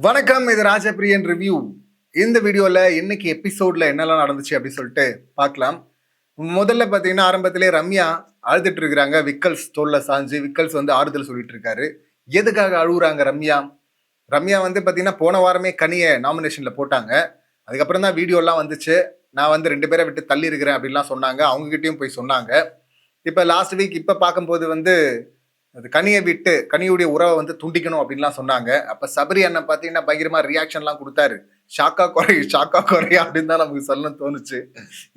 வணக்கம், இது ராஜபிரியன் ரிவ்யூ. இந்த வீடியோல இன்னைக்கு எபிசோட்ல என்னெல்லாம் நடந்துச்சு அப்படின்னு சொல்லிட்டு பார்க்கலாம். முதல்ல பார்த்தீங்கன்னா ஆரம்பத்திலே ரம்யா அழுதுட்டு இருக்கிறாங்க. விக்கல்ஸ் தோல்ல சாஞ்சு விக்கல்ஸ் வந்து ஆறுதல் சொல்லிட்டு இருக்காரு. எதுக்காக அழுகுறாங்க ரம்யா? ரம்யா வந்து பார்த்தீங்கன்னா போன வாரமே கனிய நாமினேஷன்ல போட்டாங்க. அதுக்கப்புறம் தான் வீடியோலாம் வந்துச்சு. நான் வந்து 2 பேரை விட்டு தள்ளி இருக்கிறேன் அப்படின்லாம் சொன்னாங்க. அவங்க கிட்டயும் போய் சொன்னாங்க. இப்ப லாஸ்ட் வீக் இப்ப பார்க்கும்போது வந்து அது கனியை விட்டு கனியுடைய உறவை வந்து துண்டிக்கணும் அப்படின்லாம் சொன்னாங்க. அப்ப சபரி அண்ணன் பாத்தீங்கன்னா பயங்கரமா ரியாக்ஷன்லாம் கொடுத்தாரு. ஷாக்கா குறை அப்படின்னு தான் நமக்கு சொல்லணும்னு தோணுச்சு.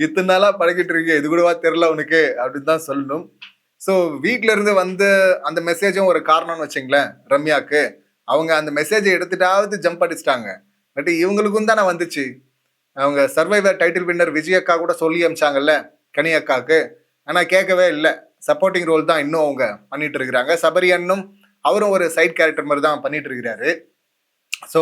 இத்தனை நாளா பழகிட்டு இருக்கு, இது கூடவா தெரியல உனக்கு அப்படின்னு தான் சொல்லணும். ஸோ வீட்ல இருந்து வந்து அந்த மெசேஜும் ஒரு காரணம்னு வச்சுங்களேன் ரம்யாக்கு. அவங்க அந்த மெசேஜை எடுத்துட்டாவது ஜம்ப் அடிச்சிட்டாங்க. பட் இவங்களுக்கும் தானே வந்துச்சு. அவங்க சர்வைவர் டைட்டில் வின்னர் விஜய் அக்கா கூட சொல்லி அமிச்சாங்கல்ல கனி அக்காவுக்கு. ஆனா கேட்கவே இல்லை. சப்போர்ட்டிங் ரோல் தான் இன்னும் அவங்க பண்ணிட்டு இருக்கிறாங்க. சபரி அண்ணும் அவரும் ஒரு சைட் கேரக்டர் மாதிரி தான் பண்ணிட்டு இருக்கிறாரு. ஸோ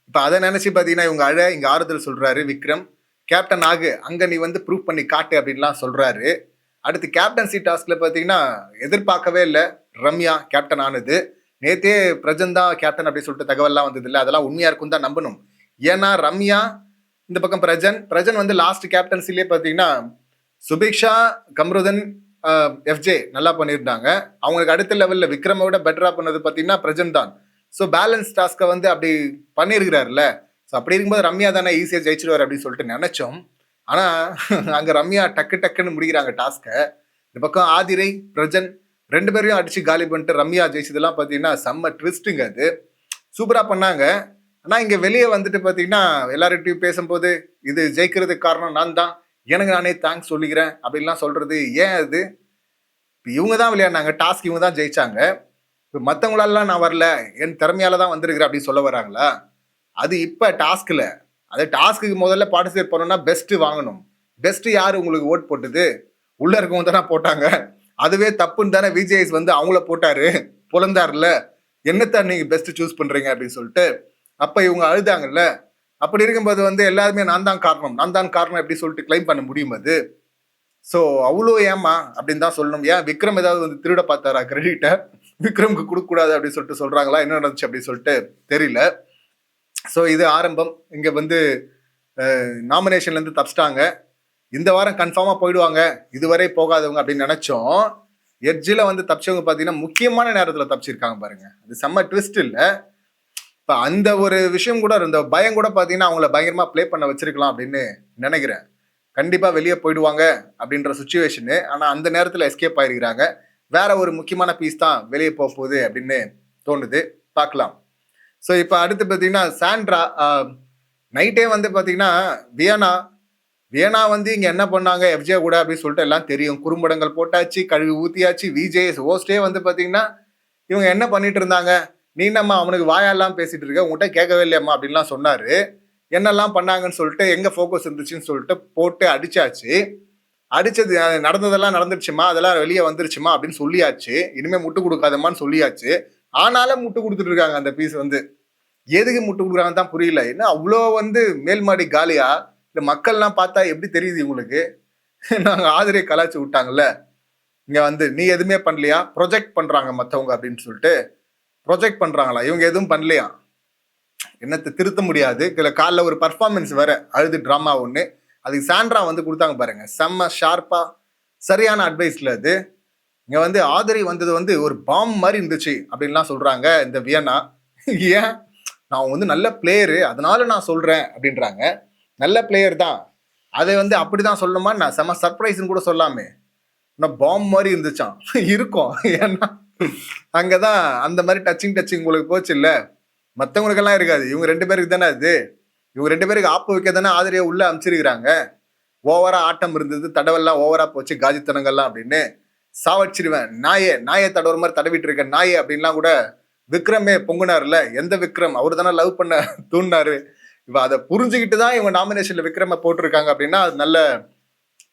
இப்போ அதை நினைச்சு பார்த்தீங்கன்னா இவங்க இங்க ஆறுதல் சொல்றாரு விக்ரம். கேப்டன் ஆகு, அங்க நீ வந்து ப்ரூவ் பண்ணி காட்டு அப்படின்லாம் சொல்றாரு. அடுத்து கேப்டன்சி டாஸ்க்ல பார்த்தீங்கன்னா எதிர்பார்க்கவே இல்லை ரம்யா கேப்டன் ஆனது. நேத்தே பிரஜன் தான் கேப்டன் அப்படின்னு சொல்லிட்டு தகவல்லாம் வந்தது இல்லை. அதெல்லாம் உண்மையா இருக்கும் தான் நம்பணும். ஏன்னா ரம்யா இந்த பக்கம் பிரஜன் வந்து லாஸ்ட் கேப்டன்சிலே பார்த்தீங்கன்னா சுபிக்ஷா, கம்ருதன், எஃப்ஜே நல்லா பண்ணியிருந்தாங்க. அவங்களுக்கு அடுத்த லெவல்ல விக்ரமை விட பெட்டரா பண்ணது பார்த்தீங்கன்னா பிரஜன் தான். ஸோ பேலன்ஸ் டாஸ்க்கை வந்து அப்படி பண்ணியிருக்கிறாருல்ல. ஸோ அப்படி இருக்கும்போது ரம்யா தானே ஈஸியாக ஜெயிச்சிடுவார் அப்படின்னு சொல்லிட்டு நினைச்சோம். ஆனா அங்க ரம்யா டக்குன்னு முடிக்கிறாங்க டாஸ்க்கை. இந்த பக்கம் ஆதிரை, பிரஜன் 2 பேரையும் அடிச்சு காலி பண்ணிட்டு ரம்யா ஜெயிச்சதெல்லாம் பார்த்தீங்கன்னா செம்ம ட்விஸ்ட்டுங்க. அது சூப்பரா பண்ணாங்க. ஆனா இங்க வெளியே வந்துட்டு பார்த்தீங்கன்னா எல்லார்கிட்டையும் பேசும்போது இது ஜெயிக்கிறதுக்கு காரணம் நான் தான், எனக்கு நானே தேங்க்ஸ் சொல்லிக்கிறேன் அப்படின்லாம் சொல்றது ஏன்? அது இவங்க தான் விளையாடினாங்க, டாஸ்க் இவங்க தான் ஜெயிச்சாங்க. இப்போ மற்றவங்களாலாம் நான் வரல, என் திறமையால தான் வந்திருக்கிறேன் அப்படின்னு சொல்ல வராங்களா? அது இப்போ டாஸ்க்ல. அது டாஸ்க்கு முதல்ல பார்ட்டிசிபேட் பண்ணணும்னா பெஸ்ட் வாங்கணும். பெஸ்ட் யாரு உங்களுக்கு ஓட் போட்டது? உள்ள இருக்கவங்க தானே போட்டாங்க. அதுவே தப்புன்னு தானே விஜேஎஸ் வந்து அவங்கள போட்டாரு, புலந்தாருல. என்னத்தான் நீங்க பெஸ்ட் சூஸ் பண்றீங்க அப்படின்னு சொல்லிட்டு அப்ப இவங்க அழுதாங்கல்ல. அப்படி இருக்கும்போது வந்து எல்லாருமே நான் தான் காரணம் எப்படி சொல்லிட்டு கிளைம் பண்ண முடியும் அது? ஸோ அவ்வளோ ஏமா அப்படின்னு தான் சொல்லணும். ஏன் விக்ரம் ஏதாவது வந்து திருட பார்த்தாரா கிரெடிட்டை? விக்ரம்க்கு கொடுக்கக்கூடாது அப்படின்னு சொல்லிட்டு சொல்றாங்களா? என்ன நடந்துச்சு அப்படின்னு சொல்லிட்டு தெரியல. ஸோ இது ஆரம்பம். இங்க வந்து நாமினேஷன்ல இருந்து தப்பிச்சிட்டாங்க. இந்த வாரம் கன்ஃபார்மா போயிடுவாங்க, இதுவரை போகாதவங்க அப்படின்னு நினைச்சோம். எட்ஜில் வந்து தப்பிச்சவங்க பார்த்தீங்கன்னா முக்கியமான நேரத்தில் தப்பிச்சிருக்காங்க பாருங்க. அது செம்ம ட்விஸ்ட் இல்லை. இப்போ அந்த ஒரு விஷயம் கூட இந்த பயம் கூட பார்த்தீங்கன்னா அவங்கள பயங்கரமா ப்ளே பண்ண வச்சிருக்கலாம் அப்படின்னு நினைக்கிறேன். கண்டிப்பா வெளியே போயிடுவாங்க அப்படின்ற சுச்சுவேஷனு. ஆனா அந்த நேரத்தில் எஸ்கேப் ஆயிருக்கிறாங்க. வேற ஒரு முக்கியமான பீஸ் தான் வெளியே போக போகுது அப்படின்னு தோணுது. பார்க்கலாம். ஸோ இப்போ அடுத்து பார்த்தீங்கன்னா சாண்ட்ரா நைட்டே வந்து பார்த்தீங்கன்னா வியனா வந்து இங்க என்ன பண்ணாங்க எஃப்ஜே கூட அப்படின்னு சொல்லிட்டு எல்லாம் தெரியும். குறும்படங்கள் போட்டாச்சு, கழுவி ஊத்தியாச்சு. விஜேஎஸ் ஹோஸ்டே வந்து பார்த்தீங்கன்னா இவங்க என்ன பண்ணிட்டு இருந்தாங்க, நீ நம்ம அவனுக்கு வாயெல்லாம் பேசிட்டு இருக்க, உங்ககிட்ட கேட்கவே இல்லையம்மா அப்படின்லாம் சொன்னாரு. என்னெல்லாம் பண்ணாங்கன்னு சொல்லிட்டு எங்க ஃபோக்கஸ் இருந்துச்சுன்னு சொல்லிட்டு போட்டு அடிச்சாச்சு. அடிச்சது நடந்ததெல்லாம் நடந்துருச்சுமா, அதெல்லாம் வெளியே வந்துருச்சுமா அப்படின்னு சொல்லியாச்சு. இனிமே முட்டு கொடுக்காதம்மான்னு சொல்லியாச்சு. ஆனாலும் முட்டு கொடுத்துட்டு இருக்காங்க. அந்த பீஸ் வந்து எதுக்கு முட்டு கொடுக்குறாங்க தான் புரியல. என்ன அவ்வளோ வந்து மேல்மாடி காலியா? இந்த மக்கள்லாம் பார்த்தா எப்படி தெரியுது உங்களுக்கு? நாங்க ஆதரவை கலாச்சி விட்டாங்கல்ல. இங்க வந்து நீ எதுவுமே பண்ணலையா, ப்ரொஜெக்ட் பண்றாங்க மற்றவங்க அப்படின்னு சொல்லிட்டு ப்ரொஜெக்ட் பண்றாங்களா? இவங்க எதுவும் பண்ணலையா? என்னத்தை திருத்த முடியாது. காலைல ஒரு பர்ஃபார்மன்ஸ் வேற அழுது ட்ராமா ஒன்று, அதுக்கு சாண்ட்ரா வந்து கொடுத்தாங்க பாருங்க. செம்ம ஷார்ப்பா சரியான அட்வைஸ்ல. அது இங்க வந்து ஆதரி வந்தது வந்து ஒரு பாம் மாதிரி இருந்துச்சு அப்படின்லாம் சொல்றாங்க இந்த வியனா. ஏன்? நான் வந்து நல்ல பிளேயரு அதனால நான் சொல்றேன் அப்படின்றாங்க. நல்ல பிளேயர் தான், அதை வந்து அப்படிதான் சொல்லணுமா? நான் செம்ம சர்ப்ரைஸ்ன்னு கூட சொல்லாமே. பாம் மாதிரி இருந்துச்சான். இருக்கும். ஏன்னா அங்கதான் அந்த மாதிரி டச்சிங் உங்களுக்கு போச்சு இல்ல. மற்றவங்களுக்கெல்லாம் இருக்காது, இவங்க 2 பேருக்கு தானே அது. இவங்க 2 பேருக்கு ஆப்பு வைக்க தானே ஆதரியை உள்ள அமைச்சிருக்கிறாங்க. ஓவரா ஆட்டம் இருந்தது, தடவெல்லாம் ஓவரா போச்சு, காஜித்தனங்கள்லாம் அப்படின்னு சாவடிச்சிருவேன். நாயே தடவுற மாதிரி தடவிட்டு இருக்க நாயே அப்படின்லாம் கூட விக்ரமே பொங்குனார்ல. எந்த விக்ரம்? அவர் தானே லவ் பண்ண தூண்டினாரு. இவ அதை புரிஞ்சுக்கிட்டு தான் இவங்க நாமினேஷன்ல விக்ரம போட்டிருக்காங்க அப்படின்னா அது நல்ல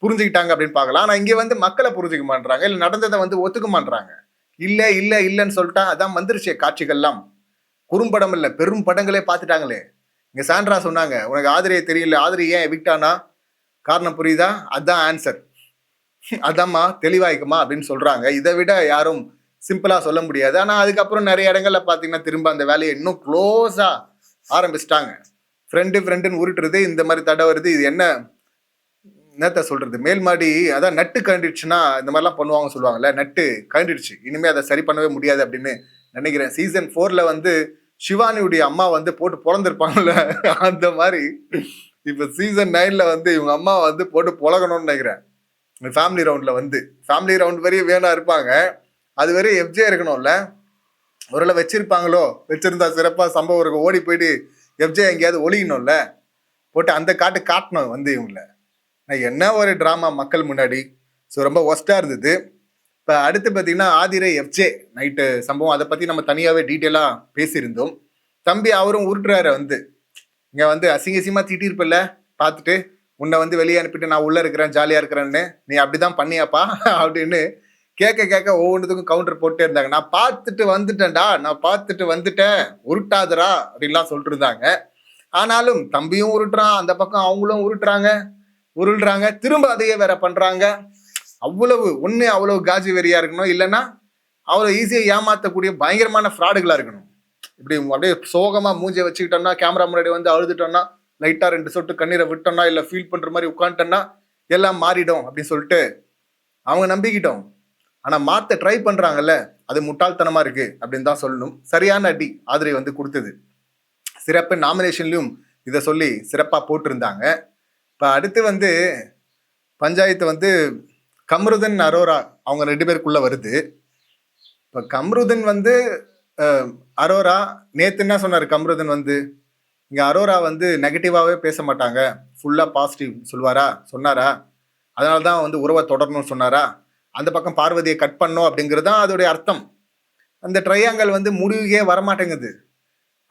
புரிஞ்சுக்கிட்டாங்க அப்படின்னு பார்க்கலாம். ஆனா இங்க வந்து மக்களை புரிஞ்சுக்க மாட்டாங்க, இல்ல நடந்ததை வந்து ஒத்துக்க மாட்டாங்க. இல்லன்னு சொல்லிட்டா அதான் வந்துருச்சு காட்சிகள்லாம். குறும்படம் இல்ல, பெரும் படங்களே பார்த்துட்டாங்களே. இங்க சாண்ட்ரா சொன்னாங்க, உனக்கு ஆதிரியை தெரியல, ஆதிரி ஏன் எவிக்டானா காரணம் புரியுதா? அதான் ஆன்சர். அதாம்மா தெளிவாய்க்குமா அப்படின்னு சொல்றாங்க. இதை விட யாரும் சிம்பிளா சொல்ல முடியாது. ஆனா அதுக்கப்புறம் நிறைய இடங்கள்ல பாத்தீங்கன்னா திரும்ப அந்த வேலையை இன்னும் க்ளோஸா ஆரம்பிச்சிட்டாங்க. ஃப்ரெண்டுன்னு உருட்டுறது, இந்த மாதிரி தடை வருது. இது என்னத்த சொல்றது, மேல் மாடி அதான் நட்டு கழண்டுடுச்சுன்னா இந்த மாதிரிலாம் பண்ணுவாங்க சொல்லுவாங்கல்ல, நட்டு கழண்டுடுச்சு, இனிமே அதை சரி பண்ணவே முடியாது அப்படின்னு நினைக்கிறேன். சீசன் 4ல வந்து சிவானியுடைய அம்மா வந்து போட்டு பொழந்திருப்பாங்கல்ல, அந்த மாதிரி இப்ப சீசன் 9ல வந்து இவங்க அம்மா வந்து போட்டு பொழகணும்னு நினைக்கிறேன். ஃபேமிலி ரவுண்ட்ல வந்து ஃபேமிலி ரவுண்ட் வரையும் வேணா இருப்பாங்க, அது வரையும் எஃப்ஜே இருக்கணும்ல. ஒருவேளை வச்சிருப்பாங்களோ, வச்சிருந்தா சிறப்பா சம்பவம் இருக்கும். ஓடி போயிட்டு எஃப்ஜே எங்கேயாவது ஒளியணும்ல, போட்டு அந்த காட்டணும் வந்து இவங்கள. என்ன ஒரு ட்ராமா மக்கள் முன்னாடி. ஸோ ரொம்ப ஒஸ்ட்டாக இருந்தது. இப்போ அடுத்து பார்த்தீங்கன்னா ஆதிரை எஃப்ஜே நைட்டு சம்பவம், அதை பற்றி நம்ம தனியாகவே டீட்டெயிலாக பேசியிருந்தோம். தம்பி அவரும் உருட்டுறாரு வந்து, இங்கே வந்து அசிங்கசியமாக திட்டிருப்பில்ல பார்த்துட்டு, உன்னை வந்து வெளியே அனுப்பிட்டு நான் உள்ளே இருக்கிறேன் ஜாலியாக இருக்கிறேன்னு, நீ அப்படி தான் பண்ணியாப்பா அப்படின்னு கேட்க ஒவ்வொன்றுத்துக்கும் கவுண்டர் போட்டே இருந்தாங்க. நான் பார்த்துட்டு வந்துட்டேன் உருட்டாதரா அப்படின்லாம் சொல்லிட்டு இருந்தாங்க. ஆனாலும் தம்பியும் உருட்டுறான், அந்த பக்கம் அவங்களும் உருள்றாங்க, திரும்ப அதையே வேற பண்றாங்க. அவ்வளவு காஜி வெறியா இருக்கணும், இல்லைன்னா அவ்வளவு ஈஸியா ஏமாத்தக்கூடிய பயங்கரமான ஃப்ராடுகளா இருக்கணும். இப்படி அப்படியே சோகமா மூஞ்சியை வச்சுக்கிட்டோம்னா, கேமரா முன்னாடி வந்து அழுதுட்டோம்னா, லைட்டா 2 சொட்டு கண்ணீரை விட்டோம்னா, இல்ல ஃபீல் பண்ற மாதிரி உட்காந்துட்டோம்னா எல்லாம் மாறிடும் அப்படின்னு சொல்லிட்டு அவங்க நம்பிக்கிட்டோம். ஆனா மாத்த ட்ரை பண்றாங்கல்ல, அது முட்டாள்தனமா இருக்கு அப்படின்னு தான் சொல்லணும். சரியான அடி ஆதரவை வந்து கொடுத்தது. சிறப்பு நாமினேஷன்லயும் இதை சொல்லி சிறப்பா போட்டிருந்தாங்க. இப்போ அடுத்து வந்து பஞ்சாயத்து வந்து கம்ருதன் அரோரா அவங்க 2 பேருக்குள்ள வருது. இப்போ கம்ருதன் வந்து அரோரா நேத்து என்ன சொன்னார், கம்ருதன் வந்து இங்க அரோரா வந்து நெகட்டிவாவே பேச மாட்டாங்க, ஃபுல்லா பாசிட்டிவ் சொன்னாரா, அதனால தான் வந்து உறவை தொடரணும்னு சொன்னாரா, அந்த பக்கம் பார்வதியை கட் பண்ணும் அப்படிங்கிறது தான் அதோடைய அர்த்தம். அந்த ட்ரையாங்கல் வந்து முடிவுக்கே வரமாட்டேங்குது.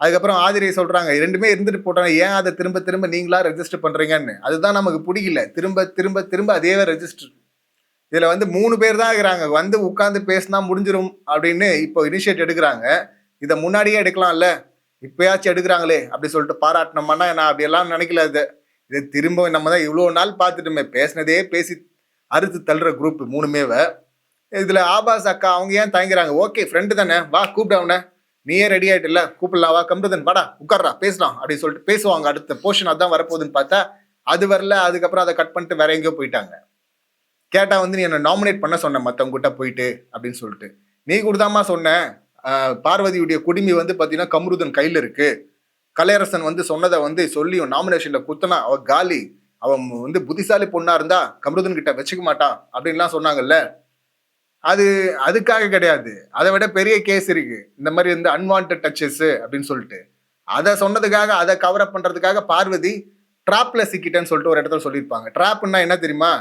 அதுக்கப்புறம் ஆதிரியை சொல்றாங்க, 2மே இருந்துட்டு போட்டாங்க, ஏன் அதை திரும்ப நீங்களா ரெஜிஸ்டர் பண்றீங்கன்னு. அதுதான் நமக்கு பிடிக்கல, திரும்ப அதே ரெஜிஸ்டர். இதுல வந்து 3 பேர் தான் இருக்கிறாங்க, வந்து உட்காந்து பேசினா முடிஞ்சிடும் அப்படின்னு இப்போ இனிஷியேட் எடுக்கிறாங்க. இதை முன்னாடியே எடுக்கலாம்ல, இப்பயாச்சும் எடுக்கிறாங்களே அப்படி சொல்லிட்டு பாராட்டினோம்னா, நான் அப்படியெல்லாம் நினைக்கல. இது திரும்ப நம்ம தான் இவ்வளோ நாள் பார்த்துட்டுமே பேசினதே பேசி அறுத்து தள்ளுற குரூப் 3மேவை. இதுல ஆபாஸ் அக்கா அவங்க ஏன் தயங்குறாங்க, ஓகே ஃப்ரெண்டு தானே வா கூப்பிட்டவன, நீயே ரெடி ஆயிட்டு இல்ல கூப்பிடலாம் வா கம்ருதன் வாடா உட்கார்றா பேசலாம் அப்படின்னு சொல்லிட்டு பேசுவாங்க. அடுத்த போர்ஷன் அதான் வரப்போகுதுன்னு பார்த்தா அது வரல. அதுக்கப்புறம் அதை கட் பண்ணிட்டு வேற எங்கேயோ போயிட்டாங்க. கேட்டா வந்து நீ என்ன நாமினேட் பண்ண சொன்ன மற்றவங்க கிட்ட போயிட்டு அப்படின்னு சொல்லிட்டு, நீ கூடதாமா சொன்ன பார்வதியுடைய குடிமி வந்து பார்த்தீங்கன்னா கம்ருதன் கையில் இருக்கு, கலையரசன் வந்து சொன்னதை வந்து சொல்லியும் நாமினேஷன்ல குத்தனா அவ காலி, அவன் வந்து புத்திசாலி பொண்ணா இருந்தா கம்ருதன் கிட்ட வச்சுக்க மாட்டா அப்படின்லாம் சொன்னாங்கல்ல. அதுக்காக கிடையாது, அதை விட பெரிய கேஸ் இருக்கு இந்த மாதிரி வந்து அன்வான்ட் டச்சஸ் அப்படின்னு சொல்லிட்டு. அதை சொன்னதுக்காக, அதை கவர் அப் பண்றதுக்காக பார்வதி ட்ராப்ல சிக்கிட்டேன்னு சொல்லிட்டு ஒரு இடத்துல சொல்லியிருப்பாங்க. ட்ராப்னா என்ன தெரியுமா,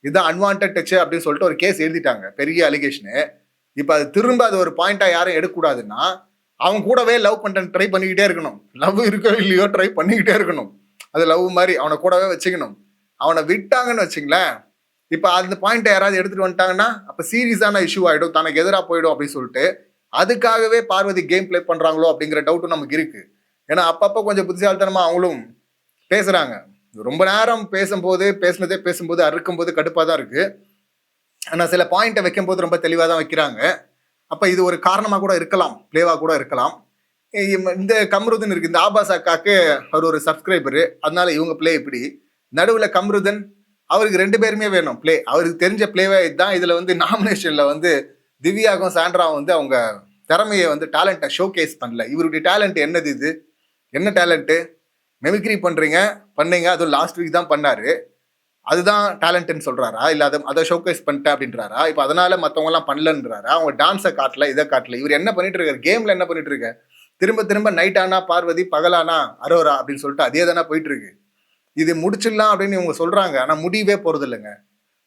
இதுதான் அன்வான்ட் டச் அப்படின்னு சொல்லிட்டு ஒரு கேஸ் எழுதிட்டாங்க, பெரிய அலிகேஷனு. இப்போ அது திரும்ப அது ஒரு பாயிண்டா யாரும் எடுக்கக்கூடாதுன்னா, அவன் கூடவே லவ் பண்ண ட்ரை பண்ணிக்கிட்டே இருக்கணும். லவ் இருக்கோ இல்லையோ ட்ரை பண்ணிக்கிட்டே இருக்கணும். அது லவ் மாதிரி அவனை கூடவே வச்சுக்கணும். அவனை விட்டாங்கன்னு வச்சுங்களேன், இப்போ அந்த பாயிண்ட்டை யாராவது எடுத்துட்டு வந்துட்டாங்கன்னா அப்போ சீரியஸான இஷ்யூ ஆகிடும், தனக்கு எதிராக போயிடும் அப்படின்னு சொல்லிட்டு அதுக்காகவே பார்வதி கேம் பிளே பண்ணுறாங்களோ அப்படிங்கிற டவுட்டும் நமக்கு இருக்கு. ஏன்னா அப்பப்போ கொஞ்சம் புத்திசாலித்தனமாக அவங்களும் பேசுகிறாங்க. ரொம்ப நேரம் பேசும்போது அறுக்கும்போது கடுப்பாக தான் இருக்கு. ஆனால் சில பாயிண்ட்டை வைக்கும்போது ரொம்ப தெளிவாக தான் வைக்கிறாங்க. அப்போ இது ஒரு காரணமாக கூட இருக்கலாம், பிளேவாக கூட இருக்கலாம். இந்த கம்ருதன் இருக்கு, இந்த ஆபாஸ் அக்காக்கு அவர் ஒரு சப்ஸ்கிரைபரு, அதனால இவங்க பிளே இப்படி. நடுவில் கம்ருதன் அவருக்கு 2 பேருமே வேணும் பிளே, அவருக்கு தெரிஞ்ச பிளேவே இதுதான். இதில் வந்து நாமினேஷனில் வந்து திவ்யாவும் சாண்ட்ராவும் வந்து அவங்க திறமையை வந்து டேலண்ட்டை ஷோகேஸ் பண்ணல. இவருடைய டேலண்ட் என்னது, இது என்ன டேலண்ட்டு, மெமிக்ரி பண்ணீங்க, அதுவும் லாஸ்ட் வீக் தான் பண்ணாரு, அதுதான் டேலண்ட்னு சொல்றாரா, இல்லை அதை ஷோகேஸ் பண்ணிட்டேன் அப்படின்றாரா? இப்போ அதனால மற்றவங்கலாம் பண்ணலன்றாரா? அவங்க டான்ஸை காட்டல, இதை காட்டல. இவர் என்ன பண்ணிட்டு இருக்காரு, கேம்ல என்ன பண்ணிட்டு இருக்க, திரும்ப நைட் ஆனா பார்வதி, பகலானா அரோரா அப்படின்னு சொல்லிட்டு அதே தானே போயிட்டு இருக்கு. இது முடிச்சிடலாம் அப்படின்னு இவங்க சொல்றாங்க, ஆனா முடியவே போறது இல்லைங்க.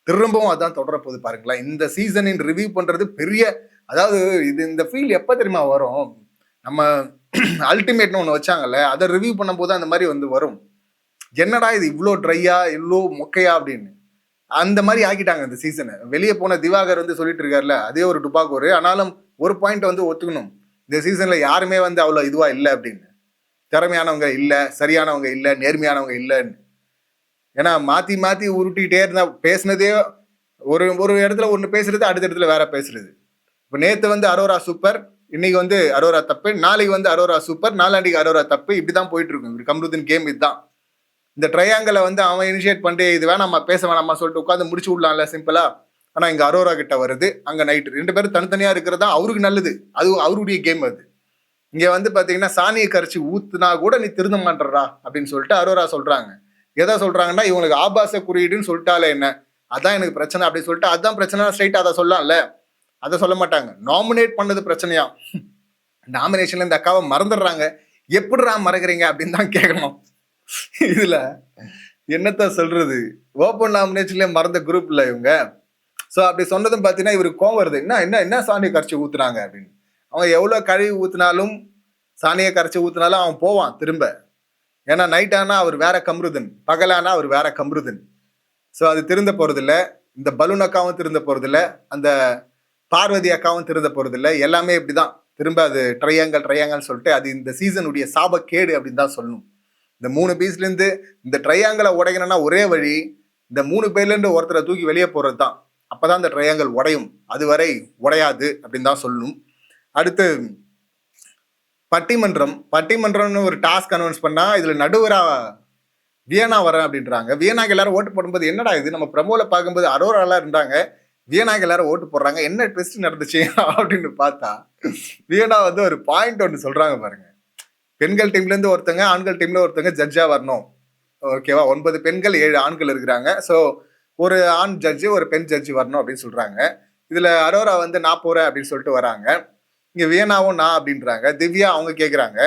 திரும்பவும் அதான் தொடர போகுது பாருங்களேன். இந்த சீசனின் ரிவ்யூ பண்றது பெரிய, அதாவது இந்த ஃபீல் எப்ப தெரியுமா வரும், நம்ம அல்டிமேட்னு ஒன்று வச்சாங்கல்ல, அதை ரிவ்யூ பண்ணும்போது அந்த மாதிரி வந்து வரும். என்னடா இது இவ்வளோ ட்ரையா இவ்வளோ மொக்கையா அப்படின்னு, அந்த மாதிரி ஆக்கிட்டாங்க இந்த சீசனை. வெளியே போன திவாகர் வந்து சொல்லிட்டு இருக்காருல்ல, அதே ஒரு டுபாக்கூர். ஆனாலும் ஒரு பாயிண்ட் வந்து ஒத்துக்கணும், இந்த சீசன்ல யாருமே வந்து அவ்வளோ இதுவா இல்லை அப்படின்னு, திறமையானவங்க இல்லை, சரியானவங்க இல்லை, நேர்மையானவங்க இல்லைன்னு. ஏன்னா மாற்றி உருட்டிகிட்டே இருந்தா பேசுனதே ஒரு இடத்துல ஒன்று பேசுறது, அடுத்த இடத்துல வேற பேசுறது. இப்போ நேற்று வந்து அரோரா சூப்பர், இன்னைக்கு வந்து அரோரா தப்பு, நாளைக்கு வந்து அரோரா சூப்பர், நாளாண்டிக்கு அரோரா தப்பு, இப்படிதான் போயிட்டு இருக்கும் இவர் கம்ருதீன் கேம். இதுதான் இந்த ட்ரையாங்கலை வந்து அவன் இனிஷியேட் பண்ணிட்டு இது வேணாமா பேச வேணாமா சொல்லிட்டு உட்காந்து முடிச்சு விடலாம்ல சிம்பிளா. ஆனா இங்க அரோரா கிட்ட வருது, அங்க நைட்டு 2 பேரும் தனித்தனியா இருக்கிறதா அவருக்கு நல்லது, அது அவருடைய கேம். அது இங்க வந்து பாத்தீங்கன்னா சாணியை கரைச்சி ஊத்துனா கூட நீ திருந்த மாட்டறா அப்படின்னு சொல்லிட்டு அரோரா சொல்றாங்க. எதை சொல்றாங்கன்னா இவங்களுக்கு ஆபாச குறியீடுன்னு சொல்லிட்டாலே என்ன, அதான் எனக்கு பிரச்சனை அப்படின்னு சொல்லிட்டு, அதான் பிரச்சனை ஸ்ட்ரைட்டா அதை சொல்லலாம்ல. அதை சொல்ல மாட்டாங்க, நாமினேட் பண்ணது பிரச்சனையா. நாமினேஷன்ல இந்த அக்காவை மறந்துடுறாங்க, எப்படிடா மறக்கிறீங்க அப்படின்னு தான் கேட்கணும். இதுல என்னத்த சொல்றது, ஓப்பன் நாமினேஷன்ல மறந்த குரூப்ல இவங்க. ஸோ அப்படி சொன்னதும் பார்த்தீங்கன்னா இவருக்கு கோவம் வருது, என்ன என்ன என்ன சாணியை கரைச்சி ஊத்துறாங்க அப்படின்னு. அவன் எவ்வளோ கழுவி ஊத்தினாலும் சாணியை கரைச்சி ஊத்தினாலும் அவன் போவான் திரும்ப. ஏன்னா நைட் ஆனா அவர் வேற கம்ருதன், பகலானா அவர் வேற கம்ருதன். ஸோ அது திருந்த போறதில்ல, இந்த பலூன் அக்காவும் திருந்த போறதில்ல, அந்த பார்வதி அக்காவும் திருந்த போறதில்ல. எல்லாமே இப்படிதான் திரும்ப அது ட்ரையாங்கல் சொல்லிட்டு அது இந்த சீசனுடைய சாபக்கேடு அப்படின்னு தான் சொல்லணும். இந்த 3 பீஸ்ல இருந்து இந்த ட்ரையாங்கலை உடைக்கணும்னா ஒரே வழி, இந்த 3 பேர்ல இருந்து ஒருத்தரை தூக்கி வெளியே போறது தான். அப்பதான் இந்த ட்ரையாங்கல் உடையும், அதுவரை உடையாது அப்படின்னு தான் சொல்லணும். அடுத்து பட்டிமன்றம்னு ஒரு டாஸ்க் அனௌன்ஸ் பண்ணா இதுல நடுவரா வியனா வரேன் அப்படின்றாங்க. வியனாக்கு எல்லாரும் ஓட்டு போடும்போது என்னடா இது, நம்ம பிரமோல பார்க்கும்போது அரோராலாம் இருந்தாங்க, வியனாக்கு எல்லாரும் ஓட்டு போடுறாங்க, என்ன ட்விஸ்ட் நடந்துச்சு அப்படின்னு பார்த்தா வியனா வந்து ஒரு பாயிண்ட் ஒன்று சொல்றாங்க பாருங்க. பெண்கள் டீம்ல இருந்து ஒருத்தங்க, ஆண்கள் டீம்ல ஒருத்தங்க ஜட்ஜா வரணும், ஓகேவா? 9 பெண்கள் 7 ஆண்கள் இருக்கிறாங்க. ஸோ ஒரு ஆண் ஜட்ஜு ஒரு பெண் ஜட்ஜு வரணும் அப்படின்னு சொல்றாங்க. இதுல அரோரா வந்து நான் போறேன் அப்படின்னு சொல்லிட்டு வராங்க. இங்க வியனாவும் நான் அப்படின்றாங்க. திவ்யா அவங்க கேட்குறாங்க,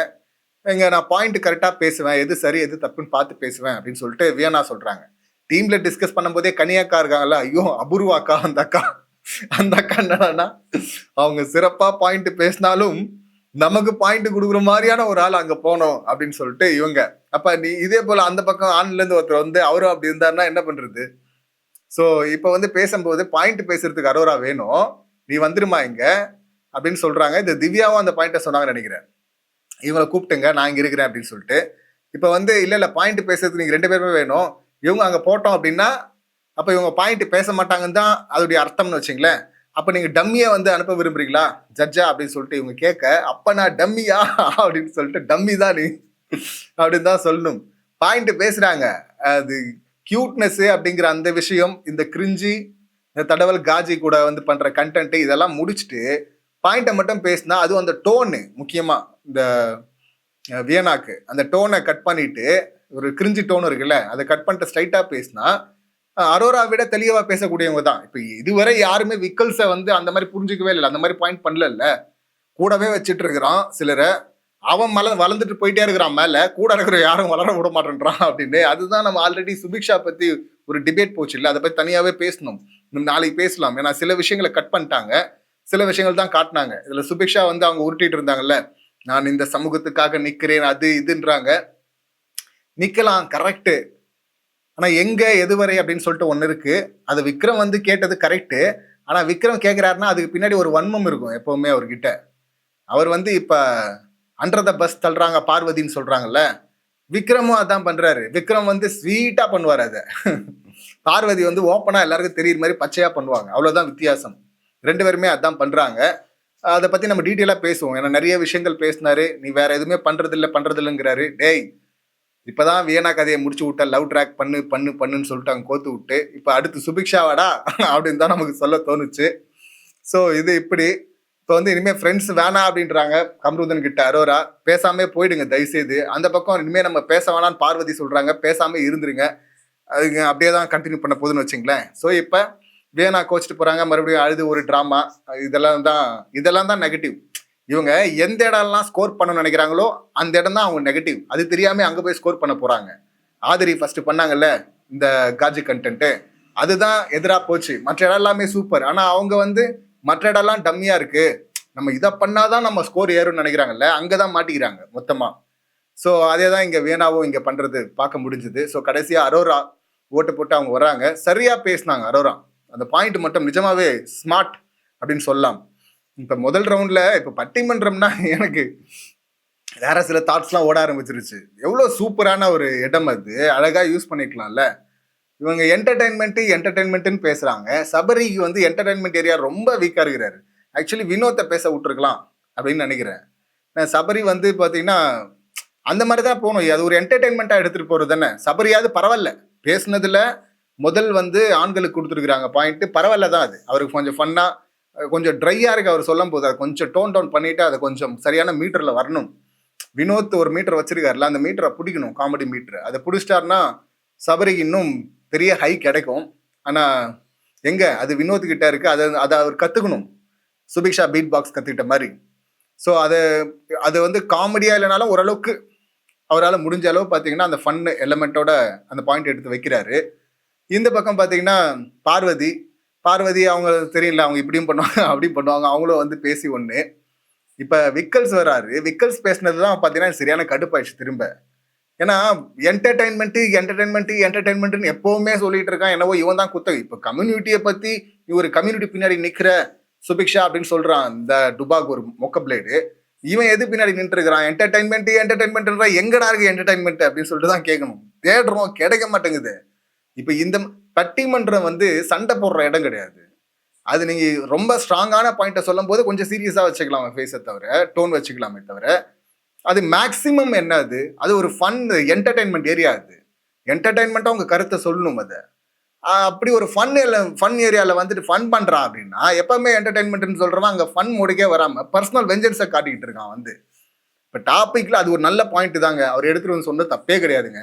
இங்க நான் பாயிண்ட் கரெக்டா பேசுவேன், எது சரி எது தப்புன்னு பார்த்து பேசுவேன் அப்படின்னு சொல்லிட்டு வியனா சொல்றாங்க. டீம்ல டிஸ்கஸ் பண்ணும்போதே கனியாக்கா இருக்காங்கல்ல, ஐயோ அபூர்வாக்கா, அந்த அக்கா என்னன்னா அவங்க சிறப்பா பாயிண்ட் பேசினாலும் நமக்கு பாயிண்ட் கொடுக்குற மாதிரியான ஒரு ஆள் அங்க போனோம் அப்படின்னு சொல்லிட்டு இவங்க. அப்ப நீ இதே போல அந்த பக்கம் ஆண்ல இருந்து ஒருத்தர் வந்து அவரும் அப்படி இருந்தாருன்னா என்ன பண்றது? ஸோ இப்ப வந்து பேசும்போது பாயிண்ட் பேசுறதுக்கு அரோரா வேணும், நீ வந்துருமா இங்க அப்படின்னு சொல்றாங்க. இந்த திவ்யாவும் அந்த பாயிண்ட சொன்னாங்கன்னு நினைக்கிறேன். இவங்களை கூப்பிட்டுங்க நான் இங்க இருக்கிறேன் அப்படின்னு சொல்லிட்டு. இப்ப வந்து இல்ல பாயிண்ட் பேசுறதுக்கு நீங்க 2 பேருமே வேணும், இவங்க அங்க போட்டோம் அப்படின்னா அப்ப இவங்க பாயிண்ட் பேச மாட்டாங்கன்னு தான் அதோடைய அர்த்தம்னு வச்சுங்களேன். அப்ப நீங்க டம்மியை வந்து அனுப்ப விரும்புறீங்களா ஜட்ஜா அப்படின்னு சொல்லிட்டு இவங்க கேட்க, அப்ப நான் டம்மியா அப்படின்னு சொல்லிட்டு டம்மி தான் நீ அப்படின்னு தான் சொல்லணும். பாயிண்ட் பேசுறாங்க, அது கியூட்னஸ் அப்படிங்கிற அந்த விஷயம், இந்த கிரிஞ்சி இந்த தடவல் காஜி கூட வந்து பண்ற கண்டென்ட் இதெல்லாம் முடிச்சுட்டு பாயிண்ட்டை மட்டும் பேசினா, அதுவும் அந்த டோனு முக்கியமா இந்த வியனாக்கு அந்த டோனை கட் பண்ணிட்டு ஒரு கிரிஞ்சி டோன் இருக்குல்ல அதை கட் பண்ணிட்டு ஸ்ட்ரைட்டா பேசினா அரோரா விட தெளிவா பேசக்கூடியவங்க தான். இப்ப இதுவரை யாருமே விக்கல்ஸை வந்து அந்த மாதிரி புரிஞ்சுக்கவே இல்லை, அந்த மாதிரி பாயிண்ட் பண்ணல, கூடவே வச்சுட்டு இருக்கிறான் சிலரை. அவன் வளர்ந்துட்டு போயிட்டே இருக்கிறான் மேல, கூட இருக்கிற யாரும் வளர விட மாட்டேன்றான் அப்படின்னு. அதுதான் நம்ம ஆல்ரெடி சுபிக்ஷா பத்தி ஒரு டிபேட் போச்சு இல்லை, அதை பத்தி தனியாவே பேசணும், நாளைக்கு பேசலாம். ஏன்னா சில விஷயங்களை கட் பண்ணிட்டாங்க, சில விஷயங்கள் தான் காட்டினாங்க. இதுல சுபிக்ஷா வந்து அவங்க உருட்டிட்டு இருந்தாங்கல்ல, நான் இந்த சமூகத்துக்காக நிக்கிறேன் அது இதுன்றாங்க. நிக்கலாம் கரெக்டு, ஆனா எங்க எதுவரை அப்படின்னு சொல்லிட்டு ஒண்ணு இருக்கு. அது விக்ரம் வந்து கேட்டது கரெக்டு. ஆனா விக்ரம் கேட்கிறாருன்னா அதுக்கு பின்னாடி ஒரு வன்மம் இருக்கும் எப்பவுமே அவர்கிட்ட. அவர் வந்து இப்ப அண்டர் த பஸ் தள்ளுறாங்க பார்வதின்னு சொல்றாங்கல்ல, விக்ரமும் அதான் பண்றாரு. விக்ரம் வந்து ஸ்வீட்டா பண்ணுவார் அதை, பார்வதி வந்து ஓப்பனா எல்லாருக்கும் தெரியுற மாதிரி பச்சையா பண்ணுவாங்க, அவ்வளவுதான் வித்தியாசம். 2 பேருமே அதான் பண்றாங்க. அதை பத்தி நம்ம டீட்டெயிலா பேசுவோம், ஏன்னா நிறைய விஷயங்கள் பேசினாரு. நீ வேற எதுவுமே பண்றதில்லைங்கிறாரு. டேய் இப்பதான் வியனா கதையை முடிச்சு விட்டா, லவ் ட்ராக் பண்ணுன்னு சொல்லிட்டு அங்க கோத்து விட்டு இப்ப அடுத்து சுபிக்ஷாவாடா அப்படின்னு தான் நமக்கு சொல்ல தோணுச்சு. ஸோ இது இப்படி இப்போ வந்து இனிமே ஃப்ரெண்ட்ஸ் வேணாம் அப்படின்றாங்க கம்ருதன் கிட்ட அரோரா. பேசாமே போயிடுங்க தயவுசெய்து. அந்த பக்கம் இனிமே நம்ம பேச வேணான்னு பார்வதி சொல்றாங்க, பேசாம இருந்துருங்க, அதுங்க அப்படியே தான் கண்டினியூ பண்ண போகுதுன்னு வச்சுங்களேன். ஸோ இப்போ வியனா கோச்சிட்டு போறாங்க, மறுபடியும் அழுது ஒரு ட்ராமா. இதெல்லாம் தான் நெகட்டிவ். இவங்க எந்த இடம்லாம் ஸ்கோர் பண்ணணும்னு நினைக்கிறாங்களோ அந்த இடம் தான் அவங்க நெகட்டிவ். அது தெரியாம அங்க போய் ஸ்கோர் பண்ண போறாங்க. ஆதிரி ஃபர்ஸ்ட் பண்ணாங்கல்ல இந்த காஜி கண்டென்ட், அதுதான் எதிராக போச்சு. மற்ற இடம் எல்லாமே சூப்பர், ஆனா அவங்க வந்து மற்ற இடம்லாம் டம்மியா இருக்கு, நம்ம இதை பண்ணாதான் நம்ம ஸ்கோர் ஏறும்னு நினைக்கிறாங்கல்ல, அங்கதான் மாட்டிக்கிறாங்க மொத்தமா. ஸோ அதே தான் இங்க வேணாவும் இங்க பண்றது பார்க்க முடிஞ்சது. ஸோ கடைசியா அரோரா ஓட்டு போட்டு அவங்க வர்றாங்க. சரியா பேசினாங்க அரோரா, அந்த பாயிண்ட் மட்டும் நிஜமாவே ஸ்மார்ட் அப்படின்னு சொல்லலாம். இப்ப முதல் ரவுண்ட்ல இப்ப பட்டிமன்றம்னா எனக்கு வேற சில தாட்ஸ்லாம் ஓட ஆரம்பிச்சிருச்சு. எவ்வளவு சூப்பரான ஒரு இடம் அது, அழகா யூஸ் பண்ணிக்கலாம்ல. இவங்க என்டர்டைன்மெண்ட்னு பேசுறாங்க. சபரிக்கு வந்து என்டர்டைன்மெண்ட் ஏரியா ரொம்ப வீக்கா இருக்கிறாரு. ஆக்சுவலி வினோத்தை பேச விட்டுருக்கலாம், அப்படின்னு நினைக்கிறேன். சபரி வந்து பார்த்தீங்கன்னா அந்த மாதிரி தான் போகணும். அது ஒரு என்டர்டெயின்மெண்ட்டாக எடுத்துகிட்டு போகிறது தானே. சபரியாவது பரவாயில்ல, பேசுனதுல முதல் வந்து ஆண்களுக்கு கொடுத்துருக்குறாங்க பாயிண்ட், பரவாயில்ல தான். அது அவருக்கு கொஞ்சம் ஃபன்னாக கொஞ்சம் ட்ரையாக இருக்குது அவர் சொல்லும் போது. அதை கொஞ்சம் டோன் டவுன் பண்ணிவிட்டு அதை கொஞ்சம் சரியான மீட்டரில் வரணும். வினோத் ஒரு மீட்டர் வச்சிருக்காருல, அந்த மீட்டரை பிடிக்கணும், காமெடி மீட்டர். அதை பிடிச்சிட்டாருன்னா சபரிக்கு இன்னும் பெரிய ஹை கிடைக்கும். ஆனால் எங்கே அது வினோத் கிட்ட இருக்குது. அதை அவர் கற்றுக்கணும், சுபிக்ஷா பீட் பாக்ஸ் கற்றுக்கிட்ட மாதிரி. ஸோ அது வந்து காமெடியாக இல்லைனாலும் ஓரளவுக்கு அவரால் முடிஞ்ச அளவு பார்த்தீங்கன்னா அந்த ஃபன் எலமெண்ட்டோட அந்த பாயிண்ட் எடுத்து வைக்கிறாரு. இந்த பக்கம் பார்த்தீங்கன்னா பார்வதி அவங்க தெரியல, அவங்க இப்படியும் பண்ணுவாங்க அப்படியும் பண்ணுவாங்க. அவங்களும் வந்து பேசி ஒன்று. இப்போ விக்கல்ஸ் வராரு. விக்கல்ஸ் பேசினது தான் பார்த்தீங்கன்னா சரியான கடுப்பாயிடுச்சு திரும்ப. ஏன்னா என்டர்டைன்மெண்ட்டுன்னு எப்பவுமே சொல்லிட்டு இருக்கான். என்னவோ இவன் தான் குத்தகை. இப்போ கம்யூனிட்டியை பற்றி ஒரு கம்யூனிட்டி பின்னாடி நிற்கிற சுபிக்ஷா அப்படின்னு சொல்றான் இந்த டுபாக் ஒரு மொக்க பிளேடு. இவன் எது பின்னாடி நின்று இருக்கிறான்? என்டர்டைன்மெண்ட் எங்கடா இருக்கு என்டர்டைன்மெண்ட் அப்படின்னு சொல்லிட்டு தான் கேட்கணும். தேடுறோம், கிடைக்க மாட்டேங்குது. இப்போ இந்த பட்டிமன்றம் வந்து சண்டை போடுற இடம் கிடையாது. அது நீங்க ரொம்ப ஸ்ட்ராங்கான பாயிண்ட்டை சொல்லும் போது கொஞ்சம் சீரியஸா வச்சுக்கலாம் ஃபேஸை தவிர, டோன் வச்சுக்கலாமே தவிர, அது மேக்சிமம் என்ன, அது ஒரு ஃபன் என்டர்டைன்மெண்ட் ஏரியா. அது என்டர்டைன்மெண்ட்டாக உங்க கருத்தை சொல்லணும். அதை அப்படி ஒரு ஃபன் ஏரியாவில் வந்துட்டு ஃபன் பண்ணுறான் அப்படின்னா, எப்பவுமே என்டர்டைன்மெண்ட்னு சொல்கிறவன் அங்கே ஃபன் மோடுக்கே வராமல் பர்சனல் வெஞ்சன்ஸை காட்டிக்கிட்டு இருக்கான் வந்து. இப்போ டாப்பிக்கில் அது ஒரு நல்ல பாயிண்ட் தாங்க, அவர் எடுத்துகிட்டு வந்து சொன்னது தப்பே கிடையாதுங்க.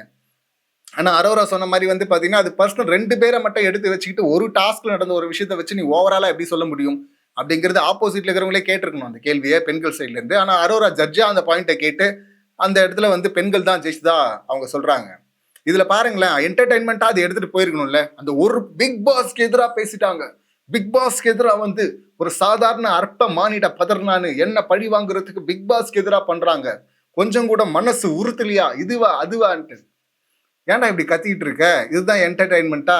ஆனால் அரோரா சொன்ன மாதிரி வந்து பார்த்தீங்கன்னா அது பர்சனல் 2 பேரை மட்டும் எடுத்து வச்சுக்கிட்டு ஒரு டாஸ்க்ல நடந்த ஒரு விஷயத்தை வச்சு நீ ஓவராலாக எப்படி சொல்ல முடியும் அப்படிங்கிறது ஆப்போசிட்ல இருக்கிறவங்களே கேட்டிருக்கணும் அந்த கேள்வியை பெண்கள் சைட்லேருந்து. ஆனால் அரோரா ஜட்ஜா அந்த பாயிண்ட்டை கேட்டு அந்த இடத்துல வந்து பெண்கள் தான் ஜெயிச்சுதா அவங்க சொல்கிறாங்க. இதுல பாருங்களேன், என்டர்டைன்மெண்ட்டா அது எடுத்துட்டு போயிருக்கணும்ல. அந்த ஒரு பிக் பாஸ்க்கு எதிராக பேசிட்டாங்க. பிக் பாஸ்க்கு எதிராக வந்து ஒரு சாதாரண அற்ப மானிட பதர்னானு என்ன பழி வாங்குறதுக்கு பிக் பாஸ்க்கு எதிராக பண்றாங்க. கொஞ்சம் கூட மனசு உறுத்தலையா, இதுவா அதுவான்ட்டு. ஏன்டா இப்படி கத்திக்கிட்டு இருக்க? இதுதான் என்டர்டைன்மெண்ட்டா?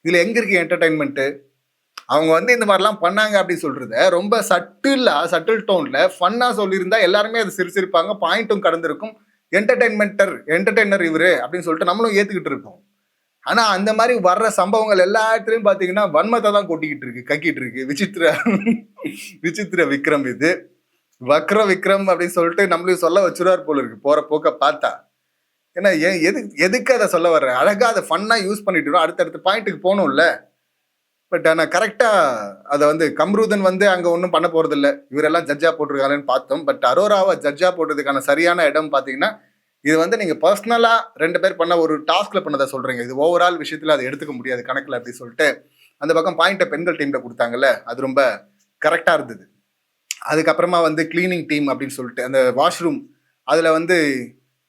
இதுல எங்க இருக்கு என்டர்டைன்மெண்ட்? அவங்க வந்து இந்த மாதிரிலாம் பண்ணாங்க அப்படின்னு சொல்றத ரொம்ப சட்டில் டோன்ல ஃபன்னா சொல்லியிருந்தா எல்லாருமே அது சிரிச்சிருப்பாங்க, பாயிண்ட்டும் கடந்திருக்கும். என்டர்டைனர் இவரு அப்படின்னு சொல்லிட்டு நம்மளும் ஏத்துக்கிட்டு இருக்கோம். ஆனா அந்த மாதிரி வர்ற சம்பவங்கள் எல்லா இடத்துலயும் பாத்தீங்கன்னா வன்மத்தை தான் கக்கிட்டு இருக்கு. விசித்திர விக்ரம் இது வக்ர விக்ரம் அப்படின்னு சொல்லிட்டு நம்மளையும் சொல்ல வச்சுருவார் போல இருக்கு போற போக்க பார்த்தா. ஏன்னா எதுக்கு அதை சொல்ல வர்ற? அழகா அதை ஃபன்னா யூஸ் பண்ணிட்டு அடுத்தடுத்த பாயிண்ட்டுக்கு போகணும்ல. பட் ஆனால் கரெக்டாக அதை வந்து கம்ருதன் வந்து அங்கே ஒன்றும் பண்ண போகிறது இல்லை, இவரெல்லாம் ஜட்ஜாக போட்டிருக்காங்கன்னு பார்த்தோம். பட் அரோராவை ஜட்ஜாக போட்டதுக்கான சரியான இடம் பார்த்தீங்கன்னா இது வந்து நீங்கள் பர்சனலாக 2 பேர் பண்ண ஒரு டாஸ்கில் பண்ணதை சொல்கிறீங்க. இது ஓவரால் விஷயத்தில் அதை எடுத்துக்க முடியாது கணக்கில் அப்படின்னு சொல்லிட்டு அந்த பக்கம் பாயிண்ட்டை பெண்கள் டீமில் கொடுத்தாங்கல்ல, அது ரொம்ப கரெக்டாக இருந்தது. அதுக்கப்புறமா வந்து கிளீனிங் டீம் அப்படின்னு சொல்லிட்டு அந்த வாஷ்ரூம் அதில் வந்து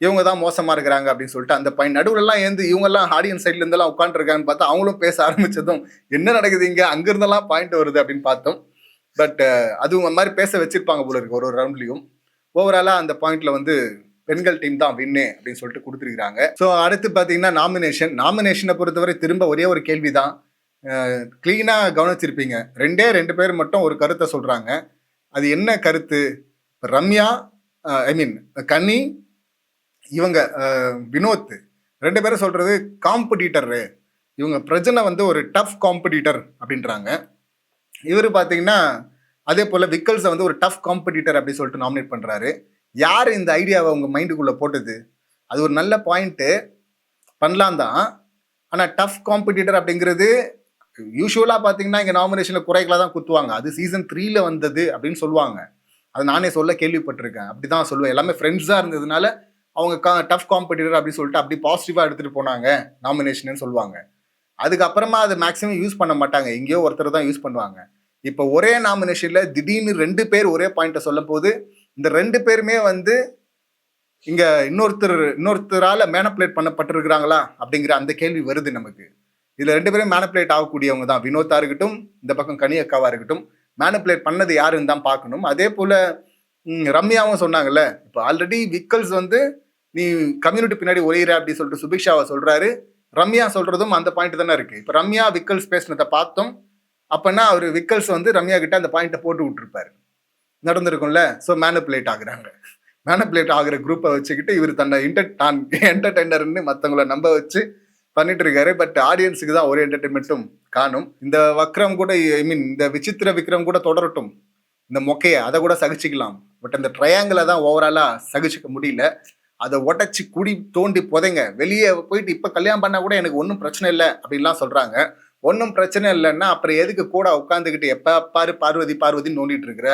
இவங்க தான் மோசமாக இருக்கிறாங்க அப்படின்னு சொல்லிட்டு அந்த பாயிண்ட் நடுவுலலாம் இவங்கெல்லாம் ஆடியன்ஸ் சைட்ல இருந்தெல்லாம் உட்காந்துருக்காங்கன்னு பார்த்தா அவங்களும் பேச ஆரம்பிச்சதும் என்ன நடக்குது இங்கே, அங்கிருந்தெல்லாம் பாயிண்ட் வருது அப்படின்னு பார்த்தோம். பட் அது அந்த மாதிரி பேச வச்சிருப்பாங்க போல இருக்கு ஒரு ரவுண்ட்லையும். ஓவராலாக அந்த பாயிண்ட்ல வந்து பெண்கள் டீம் தான் வின்னு அப்படின்னு சொல்லிட்டு கொடுத்துருக்காங்க. ஸோ அடுத்து பார்த்தீங்கன்னா நாமினேஷனை பொறுத்தவரை திரும்ப ஒரே ஒரு கேள்வி தான். கிளீனாக கவனிச்சிருப்பீங்க, 2 பேர் மட்டும் ஒரு கருத்தை சொல்கிறாங்க. அது என்ன கருத்து? ரம்யா கன்னி, இவங்க வினோத் 2 பேரும் சொல்றது காம்படிட்டரு. இவங்க பிரஜனை வந்து ஒரு டஃப் காம்படிட்டர் அப்படின்றாங்க. இவர் பார்த்தீங்கன்னா அதே போல் விக்கல்ஸை வந்து ஒரு டஃப் காம்படிட்டர் அப்படின்னு சொல்லிட்டு நாமினேட் பண்ணுறாரு. யார் இந்த ஐடியாவை உங்கள் மைண்டுக்குள்ளே போட்டது? அது ஒரு நல்ல பாயிண்ட்டு, பண்ணலாம் தான். ஆனால் டஃப் காம்படிட்டர் அப்படிங்கிறது யூஸ்வலாக பார்த்தீங்கன்னா இங்கே நாமினேஷனில் குறைகளாக தான் குத்துவாங்க. அது சீசன் 3ல் வந்தது அப்படின்னு சொல்லுவாங்க. அது நானே சொல்ல கேள்விப்பட்டிருக்கேன். அப்படி தான் சொல்லுவேன். எல்லாமே ஃப்ரெண்ட்ஸாக இருந்ததுனால அவங்க டஃப் காம்படிட்டர் அப்படின்னு சொல்லிட்டு அப்படி பாசிட்டிவாக எடுத்துகிட்டு போனாங்க நாமினேஷன் சொல்லுவாங்க. அதுக்கப்புறமா அது மேக்ஸிமம் யூஸ் பண்ண மாட்டாங்க, எங்கேயோ ஒருத்தர் தான் யூஸ் பண்ணுவாங்க. இப்போ ஒரே நாமினேஷனில் திடீர்னு 2 பேர் ஒரே பாயிண்ட்டை சொல்லும் போது இந்த 2 பேருமே வந்து இங்கே இன்னொருத்தரால் மேனப்புலேட் பண்ணப்பட்டிருக்கிறாங்களா அப்படிங்கிற அந்த கேள்வி வருது நமக்கு. இதில் 2 பேரும் மேனப்புலேட் ஆகக்கூடியவங்க தான். வினோத்தா இருக்கட்டும், இந்த பக்கம் கனி அக்காவாக இருக்கட்டும். மேனப்புலேட் பண்ணது யாருன்னு தான் பார்க்கணும். அதே போல் ரம்யாவும் சொன்னாங்கல்ல, இப்போ ஆல்ரெடி விக்கல்ஸ் வந்து நீ கம்யூனிட்டி பின்னாடி ஒளியிற அப்படின்னு சொல்லிட்டு சுபிக்ஷாவை சொல்கிறாரு. ரம்யா சொல்கிறதும் அந்த பாயிண்ட் தானே இருக்குது. இப்போ ரம்யா விக்கல்ஸ் பேசினதை பார்த்தோம். அப்போனா அவர் விக்கல்ஸ் வந்து ரம்யா கிட்ட அந்த பாயிண்ட்டை போட்டு விட்டுருப்பாரு, நடந்திருக்கும்ல. ஸோ மேனிப்புலேட் ஆகுறாங்க. மேனிப்புலேட் ஆகிற குரூப்பை வச்சுக்கிட்டு இவர் தன்னை என்டர்டைனர்னு மற்றவங்கள நம்ப வச்சு பண்ணிட்டு இருக்காரு. பட் ஆடியன்ஸுக்கு தான் ஒரு என்டர்டைன்மெண்ட்டும் காணும். இந்த வக்ரம் கூட இந்த விசித்திர விக்ரம் கூட தொடரட்டும். இந்த மொக்கைய அதை கூட சகிச்சுக்கலாம். பட் அந்த ட்ரையாங்கிளை தான் ஓவராலா சகிச்சுக்க முடியல. அதை உடைச்சி குடி தோண்டி புதைங்க. வெளியே போயிட்டு இப்ப கல்யாணம் பண்ணா கூட எனக்கு ஒன்றும் பிரச்சனை இல்லை அப்படின்லாம் சொல்றாங்க. ஒன்றும் பிரச்சனை இல்லைன்னா அப்புறம் எதுக்கு கூட உட்காந்துக்கிட்டு எப்ப பாரு பார்வதி பார்வதின்னு நோண்டிட்டு இருக்கிற?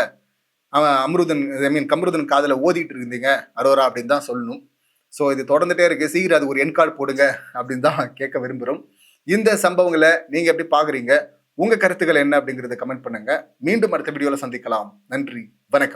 அவன் அம்ருதன் ஐ மீன் கம்ருதன் காதுல ஓதிட்டு இருந்தீங்க அரோரா அப்படின்னு தான் சொல்லணும். ஸோ இது தொடர்ந்துட்டே இருக்கு. சீக்கிரம் அது ஒரு என் கார்டு போடுங்க அப்படின்னு தான் கேட்க விரும்புகிறோம். இந்த சம்பவங்களை நீங்க எப்படி பாக்குறீங்க? உங்க கருத்துக்கள் என்ன அப்படிங்கறத கமெண்ட் பண்ணுங்க. மீண்டும் அடுத்த வீடியோல சந்திக்கலாம். நன்றி, வணக்கம்.